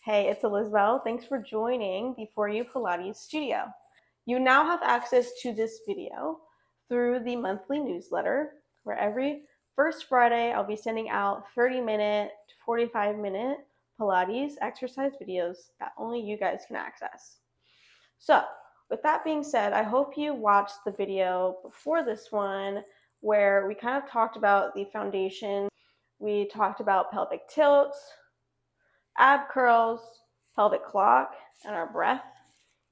Hey, it's Elizabeth. Thanks for joining the For You Pilates studio. You now have access to this video through the monthly newsletter, where every first Friday I'll be sending out 30-minute to 45-minute Pilates exercise videos that only you guys can access. So, with that being said, I hope you watched the video before this one where we kind of talked about the foundation. We talked about pelvic tilts, ab curls, pelvic clock, and our breath.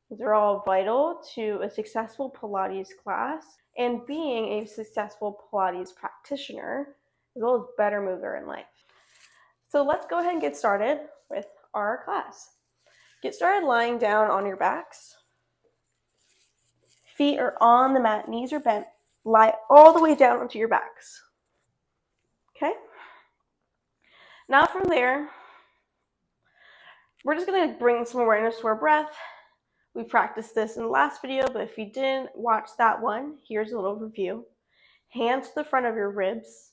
These are all vital to a successful Pilates class and being a successful Pilates practitioner, as well as better mover in life. So let's go ahead and get started with our class. Get started lying down on your backs. Feet are on the mat, knees are bent. Lie all the way down onto your backs. Okay? Now from there, we're just going to bring some awareness to our breath. We practiced this in the last video, but if you didn't watch that one, here's a little review. Hands to the front of your ribs,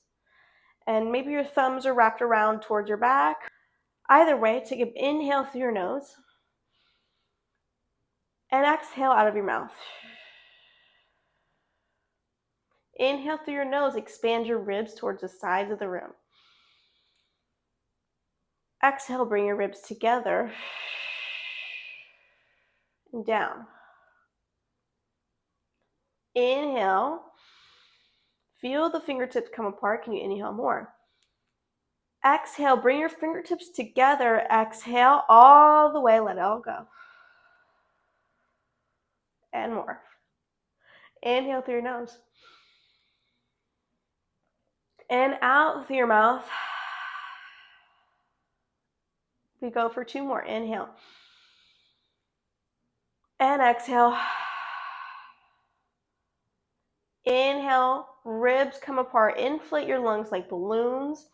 and maybe your thumbs are wrapped around towards your back. Either way, take an inhale through your nose, and exhale out of your mouth. Inhale through your nose, expand your ribs towards the sides of the room. Exhale, bring your ribs together, and down. Inhale, feel the fingertips come apart. Can you inhale more? Exhale, bring your fingertips together. Exhale all the way, let it all go. And more. Inhale through your nose. And out through your mouth. We go for 2 more. Inhale. And exhale. Inhale, ribs come apart. Inflate your lungs like balloons.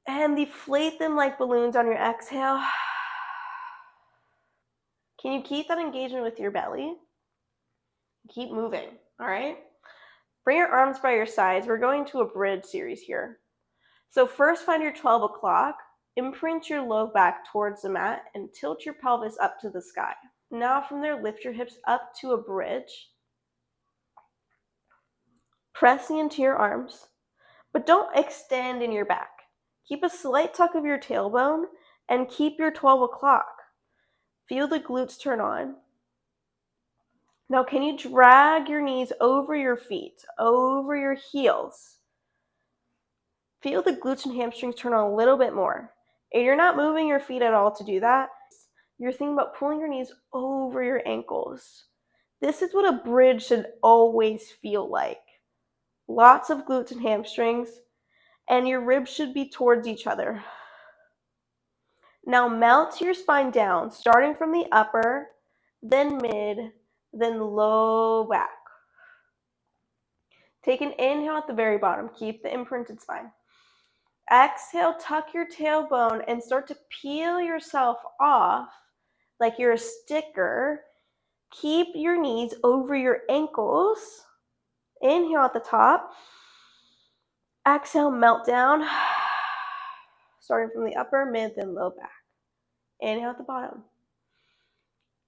And deflate them like balloons on your exhale. Can you keep that engagement with your belly? Keep moving, all right? Bring your arms by your sides. We're going to a bridge series here. So first find your 12 o'clock, imprint your low back towards the mat, and tilt your pelvis up to the sky. Now from there, lift your hips up to a bridge, pressing into your arms, but don't extend in your back. Keep a slight tuck of your tailbone and keep your 12 o'clock. Feel the glutes turn on. Now, can you drag your knees over your feet, over your heels? Feel the glutes and hamstrings turn on a little bit more. And you're not moving your feet at all to do that. You're thinking about pulling your knees over your ankles. This is what a bridge should always feel like. Lots of glutes and hamstrings, and your ribs should be towards each other. Now melt your spine down, starting from the upper, then mid, then low back. Take an inhale at the very bottom. Keep the imprinted spine. Exhale, tuck your tailbone and start to peel yourself off like you're a sticker. Keep your knees over your ankles. Inhale at the top. Exhale, melt down. Starting from the upper, mid, then low back. Inhale at the bottom.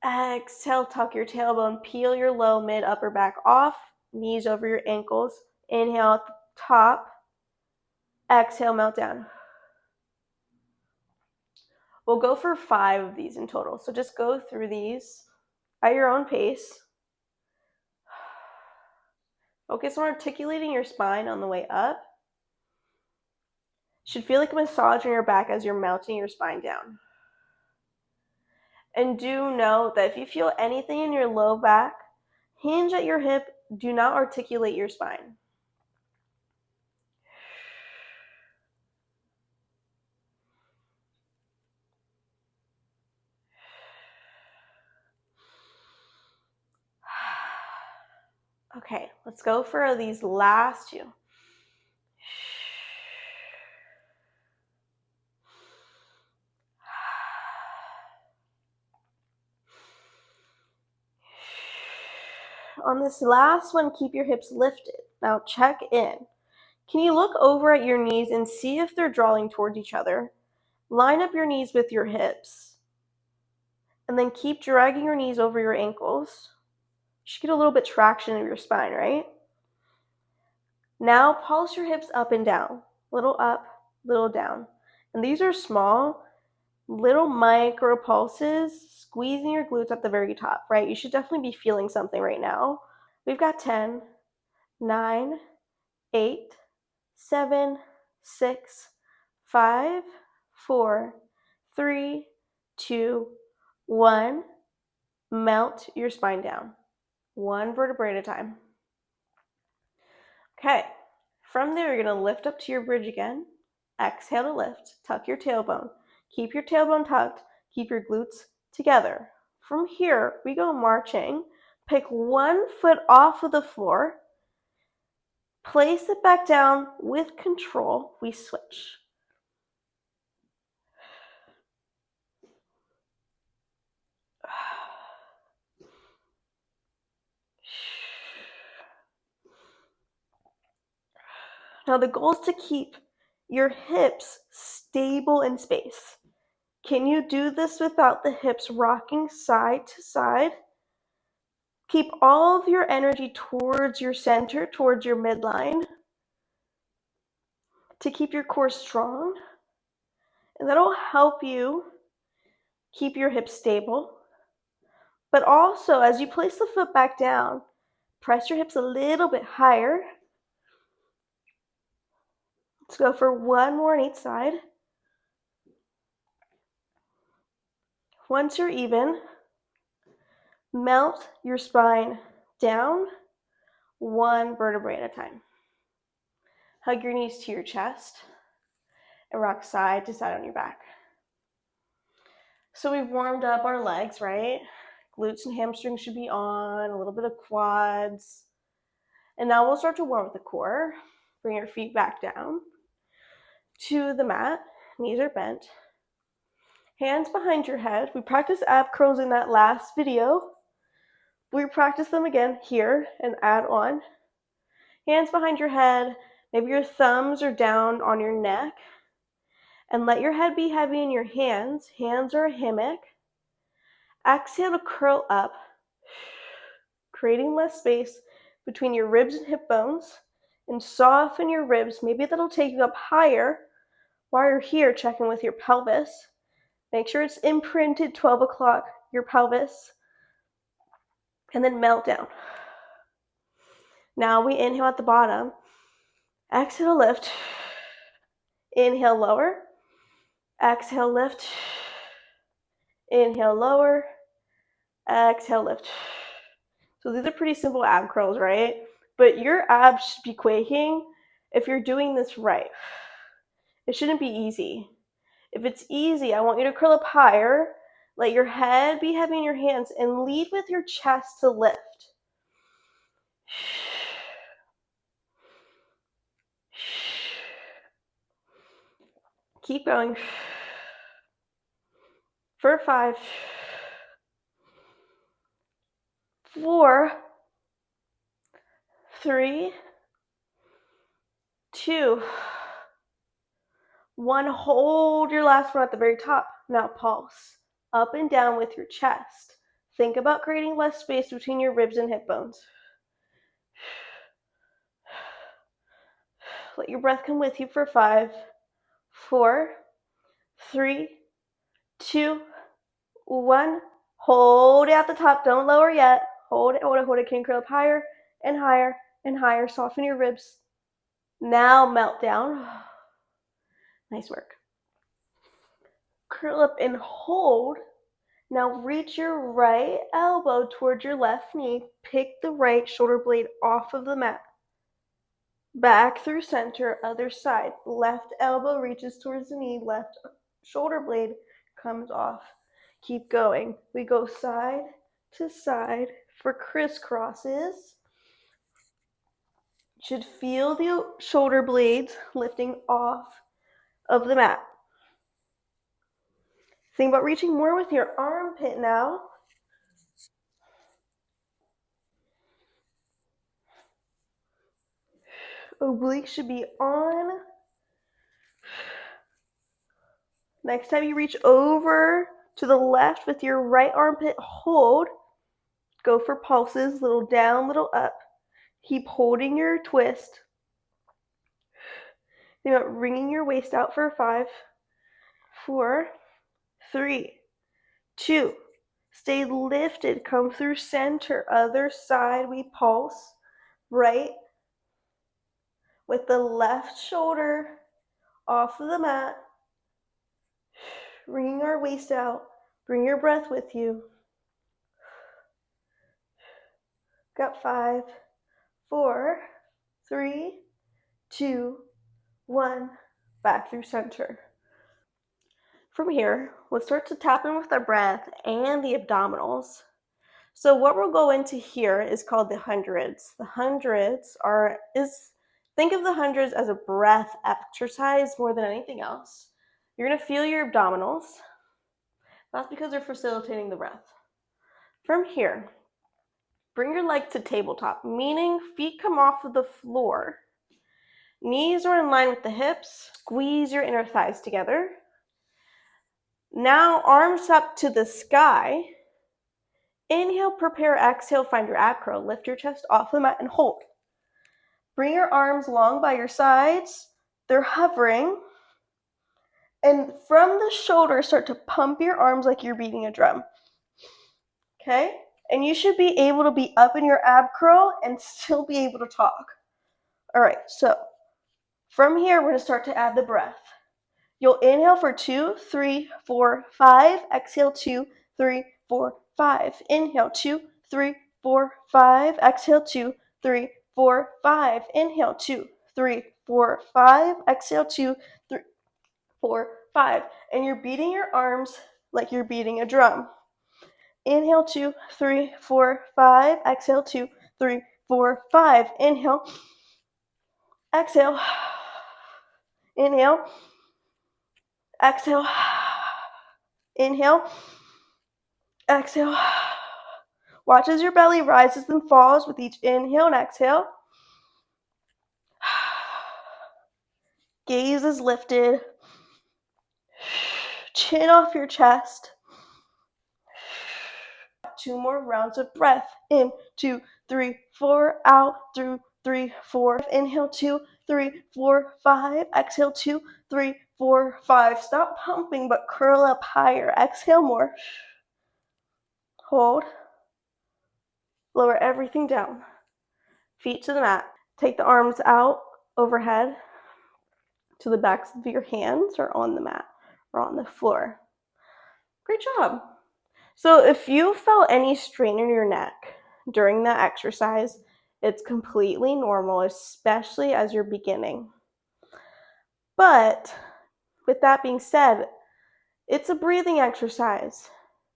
Exhale, tuck your tailbone, peel your low, mid, upper back off. Knees over your ankles. Inhale at the top. Exhale, melt down. We'll go for 5 of these in total. So just go through these at your own pace. Focus on articulating your spine on the way up. Should feel like a massage on your back as you're melting your spine down. And do know that if you feel anything in your low back, hinge at your hip, do not articulate your spine. Okay, let's go for these last 2. On this last one, keep your hips lifted. Now check in. Can you look over at your knees and see if they're drawing towards each other? Line up your knees with your hips. And then keep dragging your knees over your ankles. You should get a little bit traction in your spine, right? Now pulse your hips up and down. Little up, little down. And these are small, little micro pulses, squeezing your glutes at the very top, right? You should definitely be feeling something right now. We've got 10, 9, 8, 7, 6, 5, 4, 3, 2, 1. Melt your spine down, one vertebrae at a time. Okay, from there you're going to lift up to your bridge again. Exhale to lift, tuck your tailbone. Keep your tailbone tucked, keep your glutes together. From here, we go marching. Pick one foot off of the floor, place it back down with control. We switch. Now the goal is to keep your hips stable in space. Can you do this without the hips rocking side to side? Keep all of your energy towards your center, towards your midline, to keep your core strong. And that'll help you keep your hips stable. But also, as you place the foot back down, press your hips a little bit higher. Let's go for one more on each side. Once you're even, melt your spine down, one vertebrae at a time. Hug your knees to your chest and rock side to side on your back. So we've warmed up our legs, right? Glutes and hamstrings should be on, a little bit of quads. And now we'll start to warm up the core. Bring your feet back down to the mat. Knees are bent. Hands behind your head. We practiced ab curls in that last video. We practice them again here and add on. Hands behind your head. Maybe your thumbs are down on your neck. And let your head be heavy in your hands. Hands are a hammock. Exhale to curl up, creating less space between your ribs and hip bones, and soften your ribs. Maybe that'll take you up higher. While you're here, check in with your pelvis. Make sure it's imprinted 12 o'clock, your pelvis, and then melt down. Now we inhale at the bottom. Exhale, lift. Inhale, lower. Exhale, lift. Inhale, lower. Exhale, lift. So these are pretty simple ab curls, right? But your abs should be quaking if you're doing this right. It shouldn't be easy. If it's easy, I want you to curl up higher. Let your head be heavy in your hands and lead with your chest to lift. Keep going. For 5, 4, 3, 2, 1. Hold your last one at the very top. Now pulse up and down with your chest. Think about creating less space between your ribs and hip bones. Let your breath come with you for 5, 4, 3, 2, 1. Hold it at the top. Don't lower yet. Hold it, hold it, hold it. Can you curl up higher and higher and higher? Soften your ribs. Now melt down. Nice work. Curl up and hold. Now reach your right elbow towards your left knee. Pick the right shoulder blade off of the mat. Back through center, other side. Left elbow reaches towards the knee. Left shoulder blade comes off. Keep going. We go side to side for crisscrosses. You should feel the shoulder blades lifting off of the mat. Think about reaching more with your armpit now. Obliques should be on. Next time you reach over to the left with your right armpit, hold. Go for pulses, little down, little up. Keep holding your twist. Think about wringing your waist out for 5, 4, 3, 2. Stay lifted. Come through center. Other side, we pulse. Right with the left shoulder off of the mat. Wringing our waist out. Bring your breath with you. Got 5, 4, 3, 2, 1. Back through center. From here, we'll start to tap in with our breath and the abdominals. So what we'll go into here is called the hundreds. The hundreds think of the hundreds as a breath exercise more than anything else. You're going to feel your abdominals. That's because they're facilitating the breath. From here, bring your leg to tabletop, meaning feet come off of the floor. Knees are in line with the hips. Squeeze your inner thighs together. Now arms up to the sky. Inhale, prepare, exhale, find your ab curl. Lift your chest off the mat and hold. Bring your arms long by your sides. They're hovering. And from the shoulders, start to pump your arms like you're beating a drum. Okay? And you should be able to be up in your ab curl and still be able to talk. All right, so from here, we're going to start to add the breath. You'll inhale for 2, 3, 4, 5. Exhale, 2, 3, 4, 5. Inhale, 2, 3, 4, 5. Exhale, 2, 3, 4, 5. Inhale, 2, 3, 4, 5. Exhale, 2, 3, 4, 5. And you're beating your arms like you're beating a drum. Inhale, 2, 3, 4, 5. Exhale, 2, 3, 4, 5. Inhale. Exhale. Inhale. Exhale. Inhale. Exhale. Watch as your belly rises and falls with each inhale and exhale. Gaze is lifted. Chin off your chest. 2 more rounds of breath. In, 2, 3, 4. Out, through, 3, 4. Inhale, 2, 3, 4, 5. Exhale, 2, 3, 4, 5. Stop pumping, but curl up higher. Exhale more. Hold. Lower everything down. Feet to the mat. Take the arms out overhead to the backs of your hands or on the mat or on the floor. Great job. So if you felt any strain in your neck during that exercise, it's completely normal, especially as you're beginning. But with that being said, it's a breathing exercise.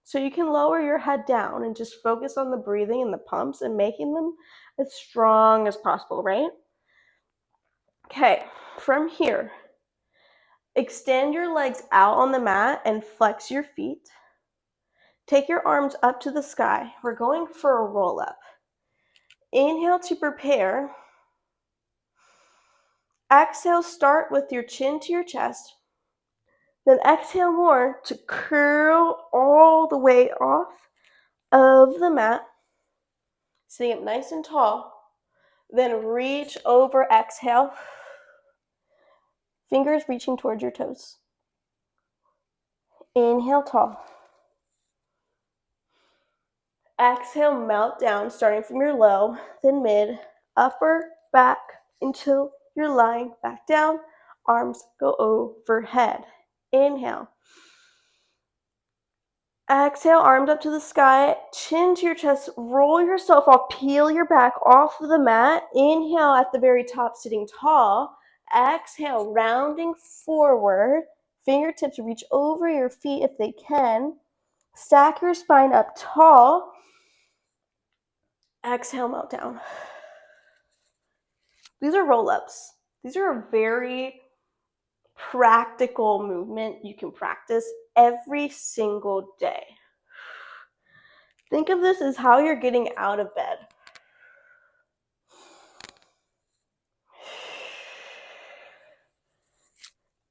So you can lower your head down and just focus on the breathing and the pumps and making them as strong as possible, right? Okay, from here, extend your legs out on the mat and flex your feet. Take your arms up to the sky. We're going for a roll up. Inhale to prepare. Exhale, start with your chin to your chest. Then exhale more to curl all the way off of the mat. Sitting up nice and tall. Then reach over, exhale. Fingers reaching towards your toes. Inhale, tall. Exhale, melt down, starting from your low, then mid, upper, back, until you're lying back down. Arms go overhead. Inhale. Exhale, arms up to the sky, chin to your chest, roll yourself off, peel your back off of the mat. Inhale at the very top, sitting tall. Exhale, rounding forward. Fingertips reach over your feet if they can. Stack your spine up tall. Exhale, melt down. These are roll-ups. These are a very practical movement you can practice every single day. Think of this as how you're getting out of bed.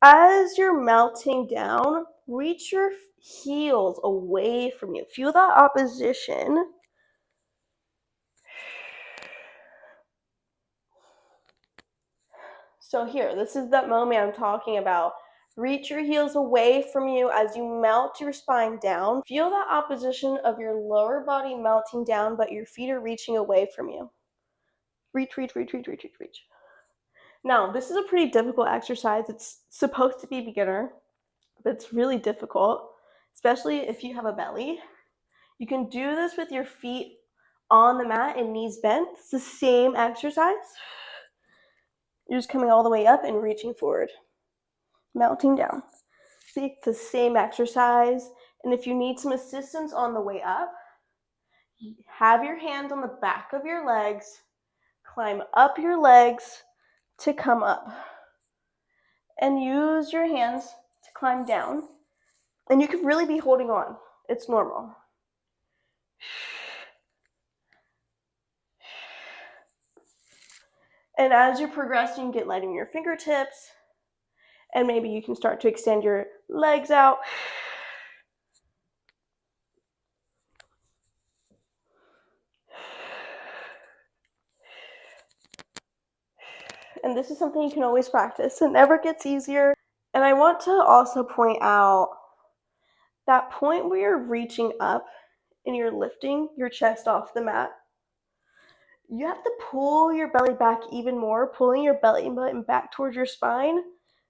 As you're melting down, reach your heels away from you. Feel that opposition. So here, this is that moment I'm talking about. Reach your heels away from you as you melt your spine down. Feel that opposition of your lower body melting down, but your feet are reaching away from you. Reach, reach, reach, reach, reach, reach, reach. Now, this is a pretty difficult exercise. It's supposed to be beginner, but it's really difficult, especially if you have a belly. You can do this with your feet on the mat and knees bent. It's the same exercise. You're just coming all the way up and reaching forward, melting down. See, it's the same exercise. And if you need some assistance on the way up, have your hands on the back of your legs, climb up your legs to come up. And use your hands to climb down. And you can really be holding on. It's normal. And as you're progressing, you get light in your fingertips. And maybe you can start to extend your legs out. And this is something you can always practice. It never gets easier. And I want to also point out that point where you're reaching up and you're lifting your chest off the mat. You have to pull your belly back even more, pulling your belly button back towards your spine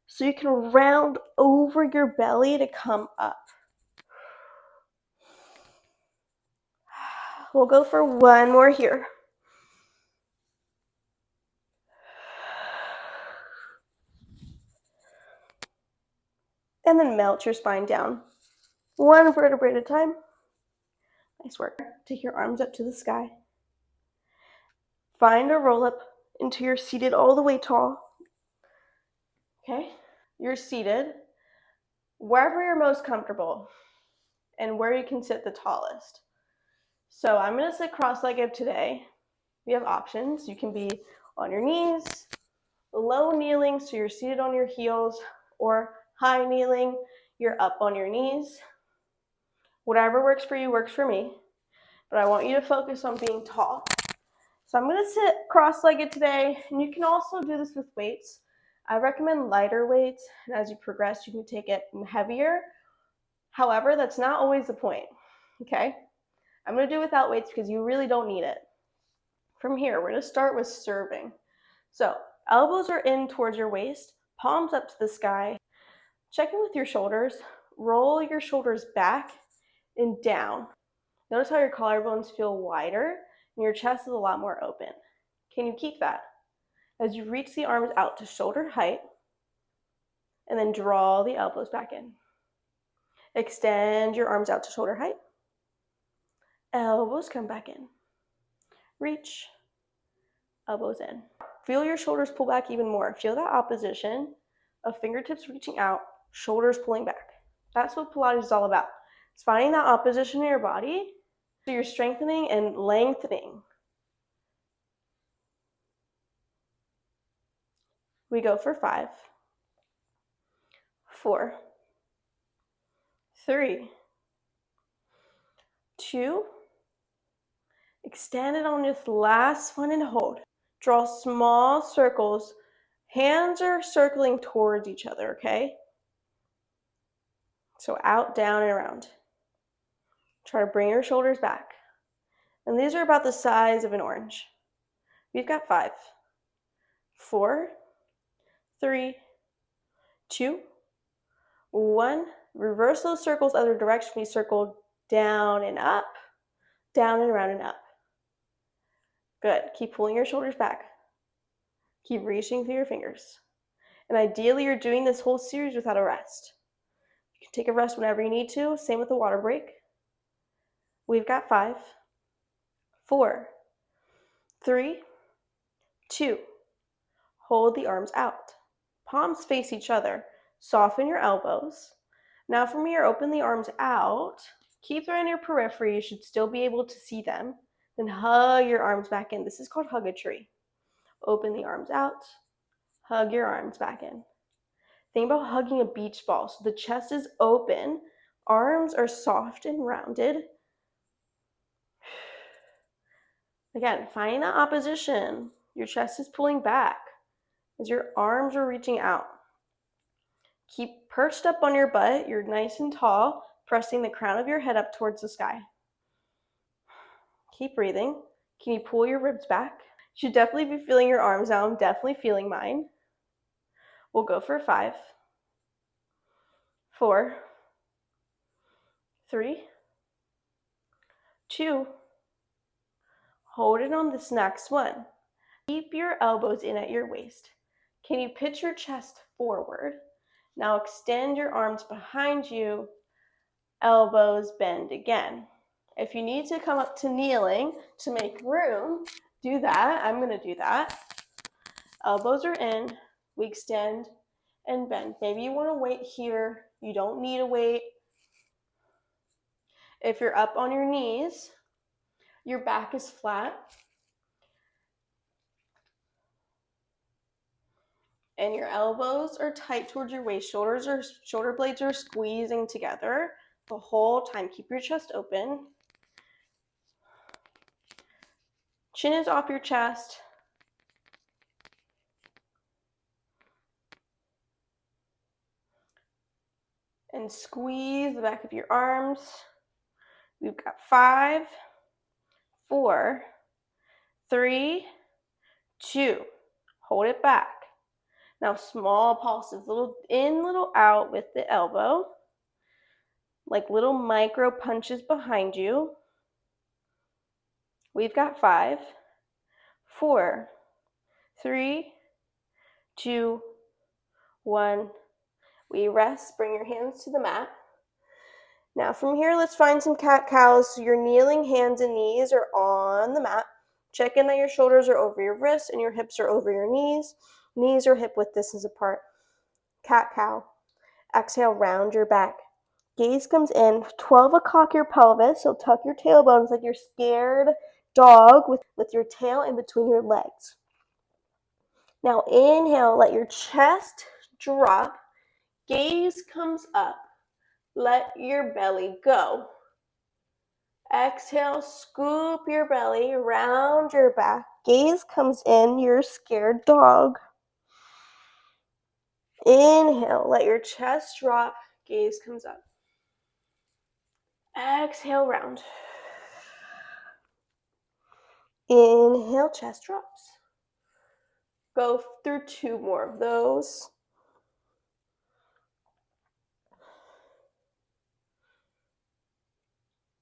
so you can round over your belly to come up. We'll go for one more here. And then melt your spine down. One vertebrae at a time. Nice work. Take your arms up to the sky. Find a roll up until you're seated all the way tall. Okay? You're seated wherever you're most comfortable and where you can sit the tallest. So I'm going to sit cross-legged today. We have options. You can be on your knees, low kneeling, so you're seated on your heels, or high kneeling, you're up on your knees. Whatever works for you works for me, but I want you to focus on being tall. So I'm going to sit cross-legged today, and you can also do this with weights. I recommend lighter weights, and as you progress, you can take it heavier. However, that's not always the point, okay? I'm going to do without weights because you really don't need it. From here, we're going to start with serving. So elbows are in towards your waist, palms up to the sky. Check in with your shoulders. Roll your shoulders back and down. Notice how your collarbones feel wider and your chest is a lot more open. Can you keep that? As you reach the arms out to shoulder height, and then draw the elbows back in. Extend your arms out to shoulder height. Elbows come back in. Reach. Elbows in. Feel your shoulders pull back even more. Feel that opposition of fingertips reaching out, shoulders pulling back. That's what Pilates is all about. It's finding that opposition in your body so you're strengthening and lengthening. We go for 5, 4, 3, 2, extend it on this last one and hold. Draw small circles. Hands are circling towards each other, okay? So out, down, and around. Try to bring your shoulders back. And these are about the size of an orange. We've got 5, 4, 3, 2, 1. Reverse those circles other direction. We circle down and up, down and around and up. Good. Keep pulling your shoulders back. Keep reaching through your fingers. And ideally, you're doing this whole series without a rest. You can take a rest whenever you need to. Same with the water break. We've got 5, 4, 3, 2. Hold the arms out. Palms face each other. Soften your elbows. Now from here, open the arms out. Keep them in your periphery. You should still be able to see them. Then hug your arms back in. This is called hug a tree. Open the arms out. Hug your arms back in. Think about hugging a beach ball. So the chest is open, arms are soft and rounded. Again, find that opposition. Your chest is pulling back as your arms are reaching out. Keep perched up on your butt. You're nice and tall, pressing the crown of your head up towards the sky. Keep breathing. Can you pull your ribs back? You should definitely be feeling your arms now. I'm definitely feeling mine. We'll go for 5, 4, 3, 2. Hold it on this next one. Keep your elbows in at your waist. Can you pitch your chest forward? Now extend your arms behind you. Elbows bend again. If you need to come up to kneeling to make room, do that. I'm going to do that. Elbows are in. We extend and bend. Maybe you want to wait here. You don't need to wait. If you're up on your knees, your back is flat. And your elbows are tight towards your waist. Shoulder blades are squeezing together the whole time. Keep your chest open. Chin is off your chest. And squeeze the back of your arms. We've got 5, 4, 3, 2. Hold it back. Now small pulses, little in, little out with the elbow. Like little micro punches behind you. We've got 5, 4, 3, 2, 1. We rest. Bring your hands to the mat. Now from here, let's find some cat-cows. So your kneeling hands and knees are on the mat. Check in that your shoulders are over your wrists and your hips are over your knees. Knees are hip width distance apart. Cat-cow. Exhale, round your back. Gaze comes in. 12 o'clock your pelvis, so tuck your tailbones like you're scared dog with your tail in between your legs. Now inhale, let your chest drop. Gaze comes up. Let your belly go. Exhale, scoop your belly, round your back. Gaze comes in, you're scared dog. Inhale, let your chest drop. Gaze comes up. Exhale, round. Inhale, chest drops. Go through 2 more of those.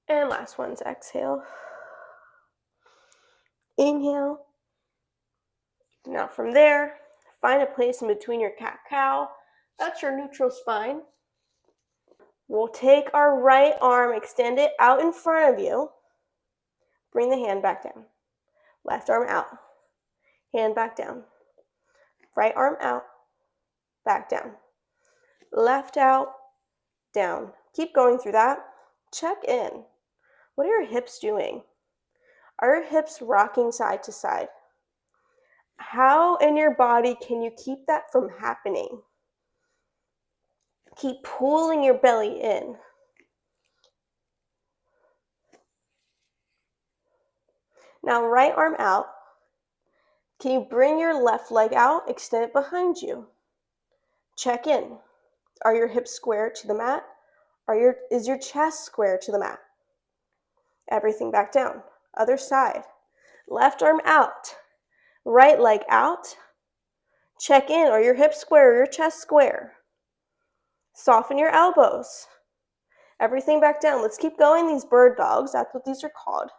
And last one's exhale. Inhale. Now from there, find a place in between your cat-cow. That's your neutral spine. We'll take our right arm, extend it out in front of you. Bring the hand back down. Left arm out. Hand back down. Right arm out. Back down. Left out. Down. Keep going through that. Check in. What are your hips doing? Are your hips rocking side to side? How in your body can you keep that from happening? Keep pulling your belly in. Now right arm out. Can you bring your left leg out, extend it behind you? Check in. Are your hips square to the mat? Is your chest square to the mat? Everything back down. Other side. Left arm out. Right leg out. Check in. Are your hips square or your chest square? Soften your elbows. Everything back down. Let's keep going. These bird dogs, that's what these are called.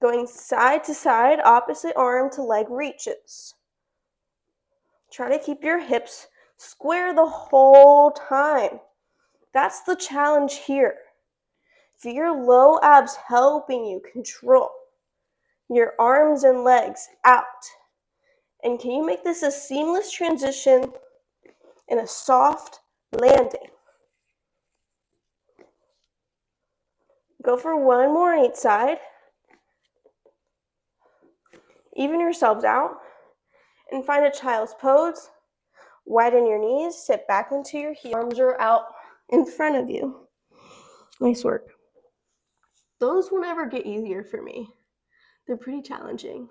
Going side to side, opposite arm to leg reaches. Try to keep your hips square the whole time. That's the challenge here. Feel your low abs helping you control your arms and legs out. And can you make this a seamless transition and a soft landing? Go for 1 more on each side. Even yourselves out and find a child's pose Widen your knees, sit back into your heels. Arms are out in front of you. Nice work. Those will never get easier for me. They're pretty challenging,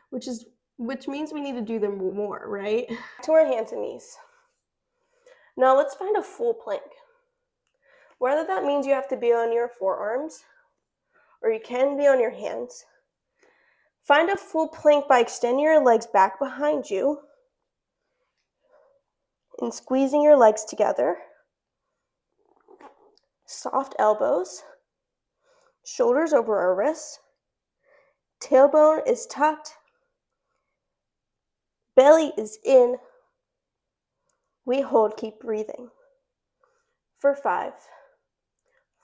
which means we need to do them more, right? To our hands and knees. Now let's find a full plank. Whether that means you have to be on your forearms or you can be on your hands. Find a full plank by extending your legs back behind you and squeezing your legs together. Soft elbows, shoulders over our wrists, tailbone is tucked, belly is in. We hold, keep breathing. For 5,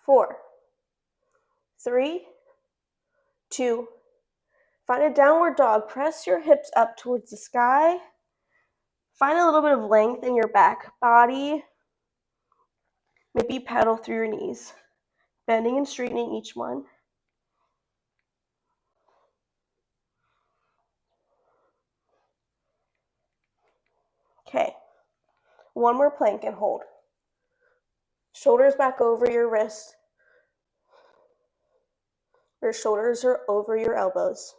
4, 3, 2, find a downward dog. Press your hips up towards the sky. Find a little bit of length in your back body. Maybe pedal through your knees, bending and straightening each one. Okay, one more plank and hold. Shoulders back over your wrists. Your shoulders are over your elbows.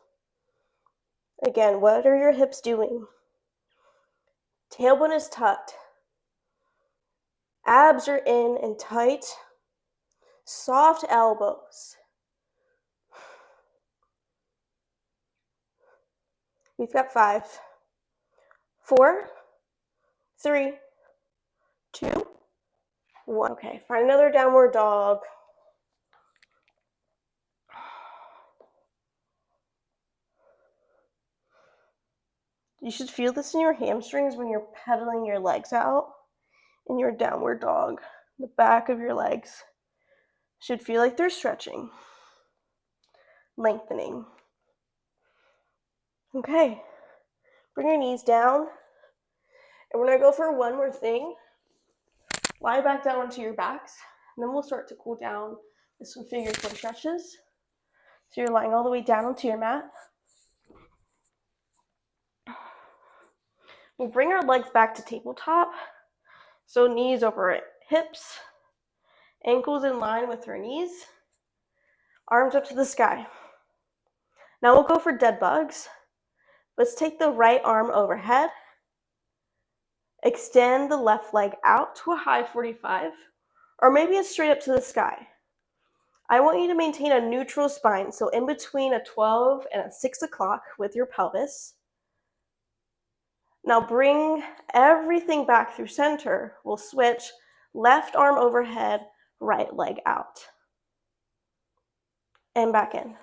Again, what are your hips doing? Tailbone is tucked. Abs are in and tight. Soft elbows. We've got 5, 4, 3, 2, 1. Okay, find another downward dog. You should feel this in your hamstrings when you're pedaling your legs out in your downward dog. The back of your legs should feel like they're stretching, lengthening. Okay, bring your knees down. And we're going to go for one more thing. Lie back down onto your backs. And then we'll start to cool down with some figure 4 stretches. So you're lying all the way down onto your mat. We'll bring our legs back to tabletop. So knees over hips, ankles in line with our knees, arms up to the sky. Now we'll go for dead bugs. Let's take the right arm overhead. Extend the left leg out to a high 45, or maybe it's straight up to the sky. I want you to maintain a neutral spine, so in between a 12 and a 6 o'clock with your pelvis. Now bring everything back through center. We'll switch left arm overhead, right leg out. And back in.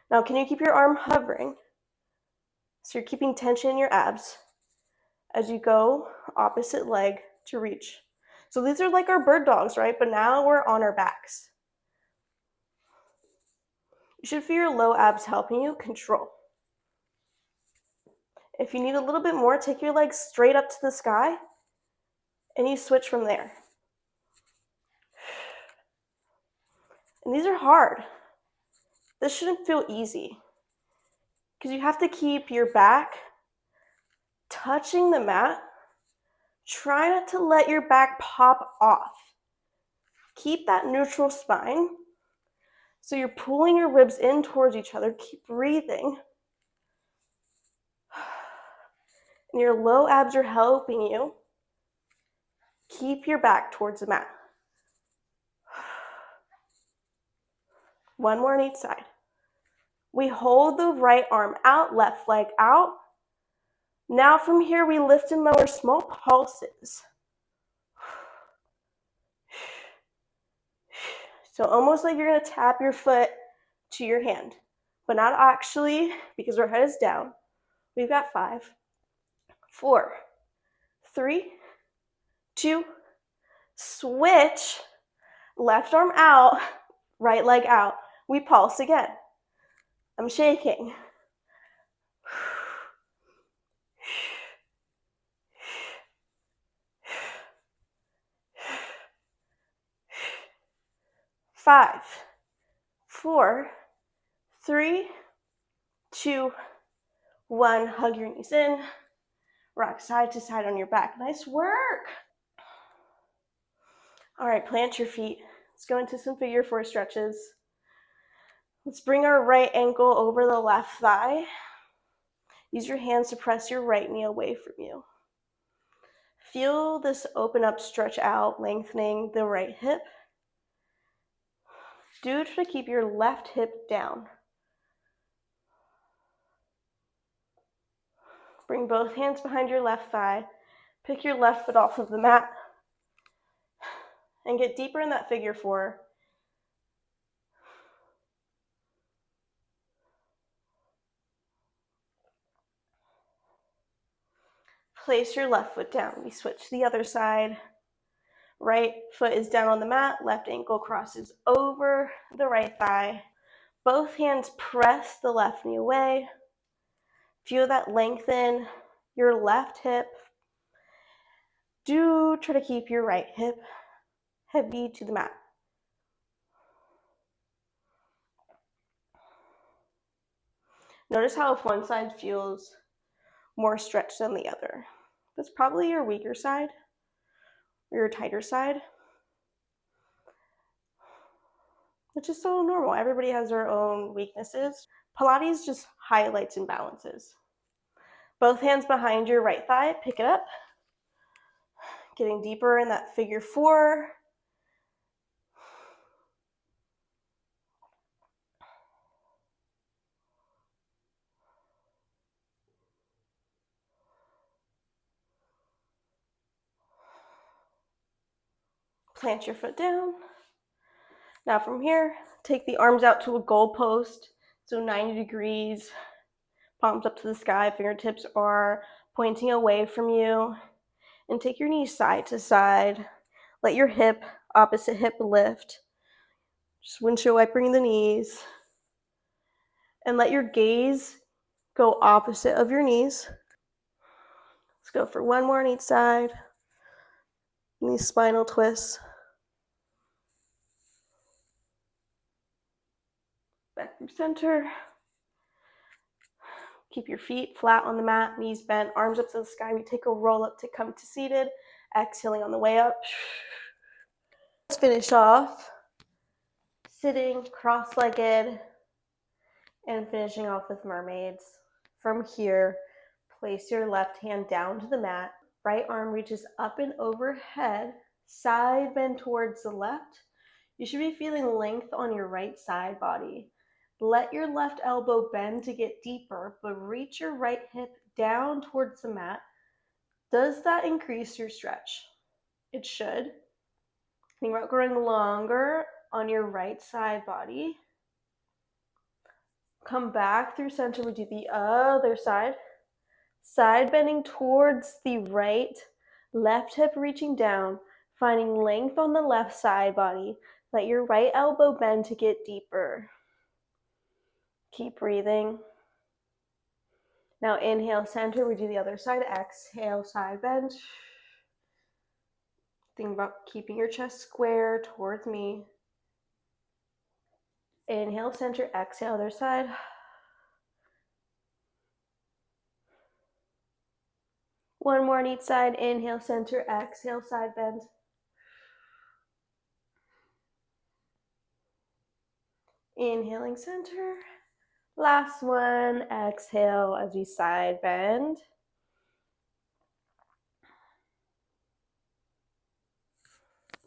Now can you keep your arm hovering? So you're keeping tension in your abs as you go opposite leg to reach. So these are like our bird dogs, right? But now we're on our backs. You should feel your low abs helping you control. If you need a little bit more, take your legs straight up to the sky and you switch from there. And these are hard. This shouldn't feel easy because you have to keep your back touching the mat. Try not to let your back pop off. Keep that neutral spine. So you're pulling your ribs in towards each other. Keep breathing. And your low abs are helping you. Keep your back towards the mat. One more on each side. We hold the right arm out, left leg out. Now from here, we lift and lower small pulses. So almost like you're going to tap your foot to your hand, but not actually because our head is down. We've got 5, 4, 3, 2, switch, left arm out, right leg out. We pulse again. I'm shaking. 5, 4, 3, 2, 1. Hug your knees in. Rock side to side on your back. Nice work. All right, plant your feet. Let's go into some figure 4 stretches. Let's bring our right ankle over the left thigh. Use your hands to press your right knee away from you. Feel this open up, stretch out, lengthening the right hip. Do try to keep your left hip down. Bring both hands behind your left thigh. Pick your left foot off of the mat and get deeper in that figure 4. Place your left foot down. We switch to the other side. Right foot is down on the mat. Left ankle crosses over the right thigh. Both hands press the left knee away. Feel that lengthen your left hip. Do try to keep your right hip heavy to the mat. Notice how if one side feels more stretched than the other, that's probably your weaker side or your tighter side, which is so normal. Everybody has their own weaknesses. Pilates just highlights imbalances. Both hands behind your right thigh, pick it up. Getting deeper in that figure 4. Plant your foot down. Now from here, take the arms out to a goal post, so 90 degrees, palms up to the sky, fingertips are pointing away from you, and take your knees side to side. Let your hip, opposite hip lift. Just windshield wipering the knees. And let your gaze go opposite of your knees. Let's go for one more on each side. These spinal twists. Back through center. Keep your feet flat on the mat, knees bent, arms up to the sky. We take a roll up to come to seated. Exhaling on the way up. Let's finish off sitting cross-legged and finishing off with mermaids. From here, place your left hand down to the mat. Right arm reaches up and overhead. Side bend towards the left. You should be feeling length on your right side body. Let your left elbow bend to get deeper, but reach your right hip down towards the mat. Does that increase your stretch? It should. Think about growing longer on your right side body. Come back through center. We do the other side. Side bending towards the right, left hip reaching down, finding length on the left side body. Let your right elbow bend to get deeper. Keep breathing. Now inhale, center. We do the other side. Exhale, side bend. Think about keeping your chest square towards me. Inhale, center. Exhale, other side. One more on each side. Inhale, center. Exhale, side bend. Inhaling, center. Last one. Exhale as we side bend.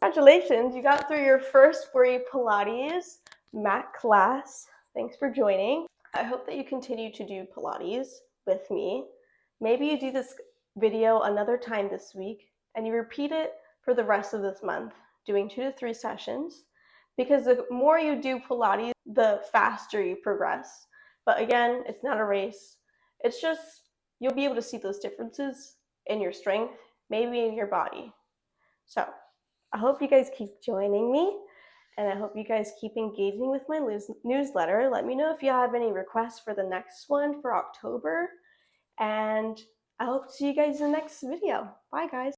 Congratulations, you got through your first free Pilates mat class. Thanks for joining. I hope that you continue to do Pilates with me. Maybe you do this video another time this week and you repeat it for the rest of this month, doing 2 to 3 sessions, because the more you do Pilates, the faster you progress. But again, it's not a race. It's just, you'll be able to see those differences in your strength, maybe in your body. So I hope you guys keep joining me, and I hope you guys keep engaging with my newsletter. Let me know if you have any requests for the next one for October, and I hope to see you guys in the next video. Bye, guys.